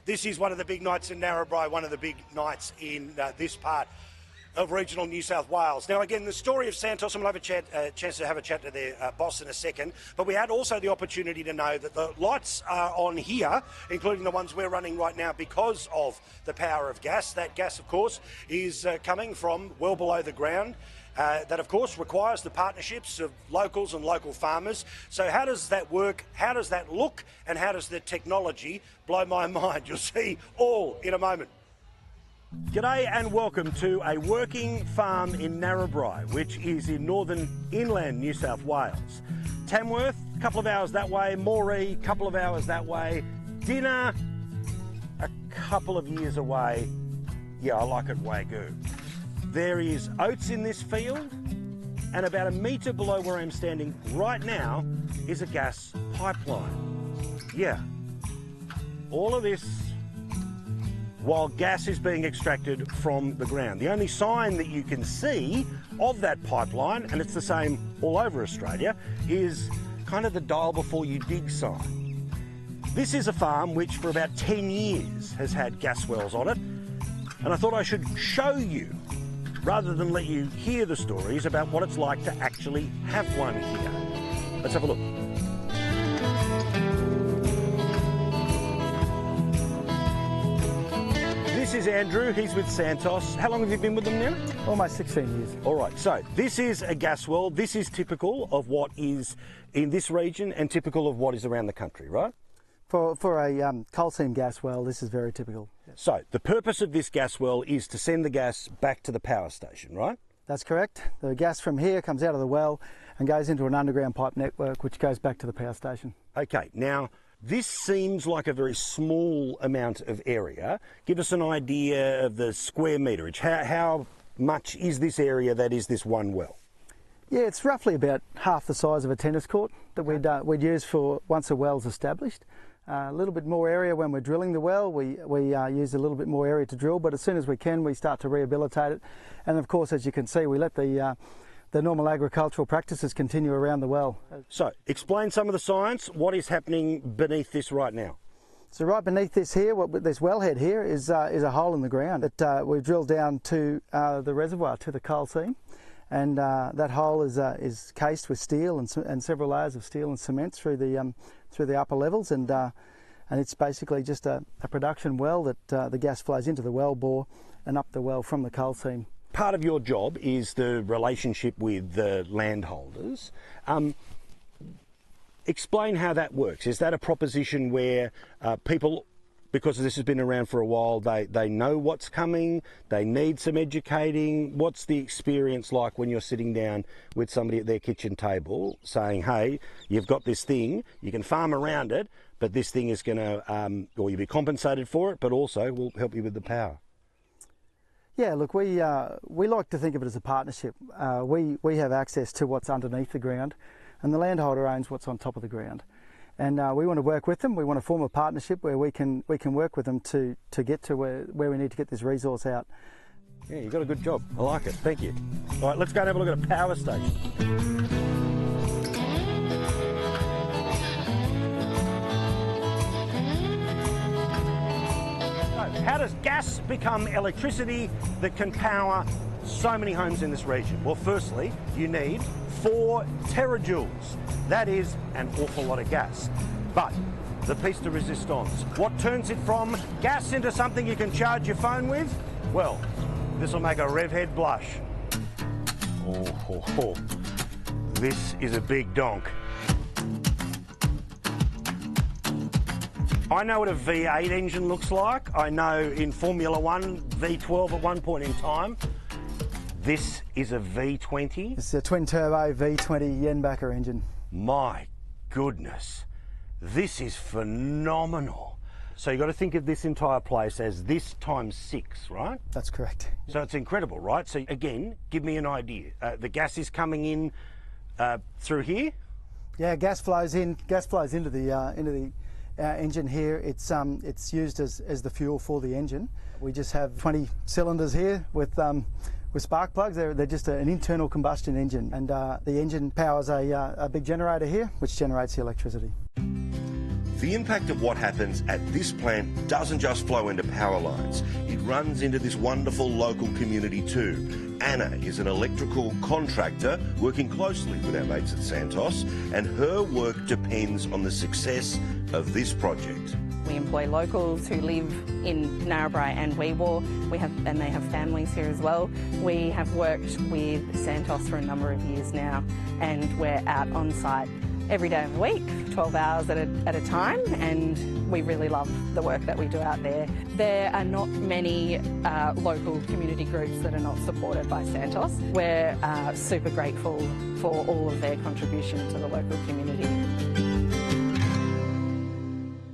This is one of the big nights in Narrabri, one of the big nights in this part of regional New South Wales. Now, again, the story of Santos, I'm going to have a chance to have a chat to their boss in a second, but we had also the opportunity to know that the lights are on here, including the ones we're running right now because of the power of gas. That gas, of course, is coming from well below the ground. That, of course, requires the partnerships of locals and local farmers. So how does that work? How does that look? And how does the technology blow my mind? You'll see all in a moment. G'day and welcome to a working farm in Narrabri, which is in northern inland New South Wales. Tamworth, a couple of hours that way. Moree, a couple of hours that way. Dinner, a couple of years away. Yeah, I like it Wagyu. There is oats in this field, and about a metre below where I'm standing right now is a gas pipeline. Yeah, all of this while gas is being extracted from the ground. The only sign that you can see of that pipeline, and it's the same all over Australia, is kind of the dial before you dig sign. This is a farm which for about 10 years has had gas wells on it, and I thought I should show you rather than let you hear the stories about what it's like to actually have one here. Let's have a look. This is Andrew, he's with Santos. How long have you been with them now? Almost 16 years. All right, so this is a gas well. This is typical of what is in this region and typical of what is around the country, right? For a coal seam gas well, this is very typical. Yes. So the purpose of this gas well is to send the gas back to the power station, right? That's correct. The gas from here comes out of the well and goes into an underground pipe network which goes back to the power station. Okay, now this seems like a very small amount of area. Give us an idea of the square meterage. How much is this area that is this one well? Yeah, it's roughly about half the size of a tennis court that we'd use for once a well's established. A little bit more area when we're drilling the well. We use a little bit more area to drill, but as soon as we can, we start to rehabilitate it. And of course, as you can see, we let the normal agricultural practices continue around the well. So, explain some of the science. What is happening beneath this right now? So right beneath this here, this wellhead here is a hole in the ground that we drilled down to the reservoir, to the coal seam. And that hole is cased with steel and several layers of steel and cement through the upper levels, and it's basically just a production well that the gas flows into the well bore and up the well from the coal seam. Part of your job is the relationship with the landholders. Explain how that works. Is that a proposition where people, because this has been around for a while, they know what's coming, they need some educating? What's the experience like when you're sitting down with somebody at their kitchen table saying, hey, you've got this thing, you can farm around it, but this thing is going to, or you'll be compensated for it, but also will help you with the power? Yeah, look, we like to think of it as a partnership. We have access to what's underneath the ground, and the landholder owns what's on top of the ground. And we want to work with them. We want to form a partnership where we can work with them to get to where we need to get this resource out. Yeah, you've got a good job. I like it. Thank you. All right, let's go and have a look at a power station. So, how does gas become electricity that can power so many homes in this region? Well, firstly, you need 4 terajoules. That is an awful lot of gas. But the piece de resistance, what turns it from gas into something you can charge your phone with? Well, this will make a rev head blush. Oh, this is a big donk. I know what a V8 engine looks like. I know in Formula 1, V12 at one point in time. This is a V20. It's a twin-turbo V20 Jenbacher engine. My goodness, this is phenomenal. So you've got to think of this entire place as this times 6, right? That's correct. So it's incredible, right? So again, give me an idea. The gas is coming in through here? Yeah, gas flows into the engine here. It's used as the fuel for the engine. We just have 20 cylinders here with spark plugs. They're just an internal combustion engine, and the engine powers a big generator here, which generates the electricity. The impact of what happens at this plant doesn't just flow into power lines. It runs into this wonderful local community too. Anna is an electrical contractor working closely with our mates at Santos, and her work depends on the success of this project. We employ locals who live in Narrabri and Weewar. And they have families here as well. We have worked with Santos for a number of years now, and we're out on site every day of the week, 12 hours at a time, and we really love the work that we do out there. There are not many local community groups that are not supported by Santos. We're super grateful for all of their contribution to the local community.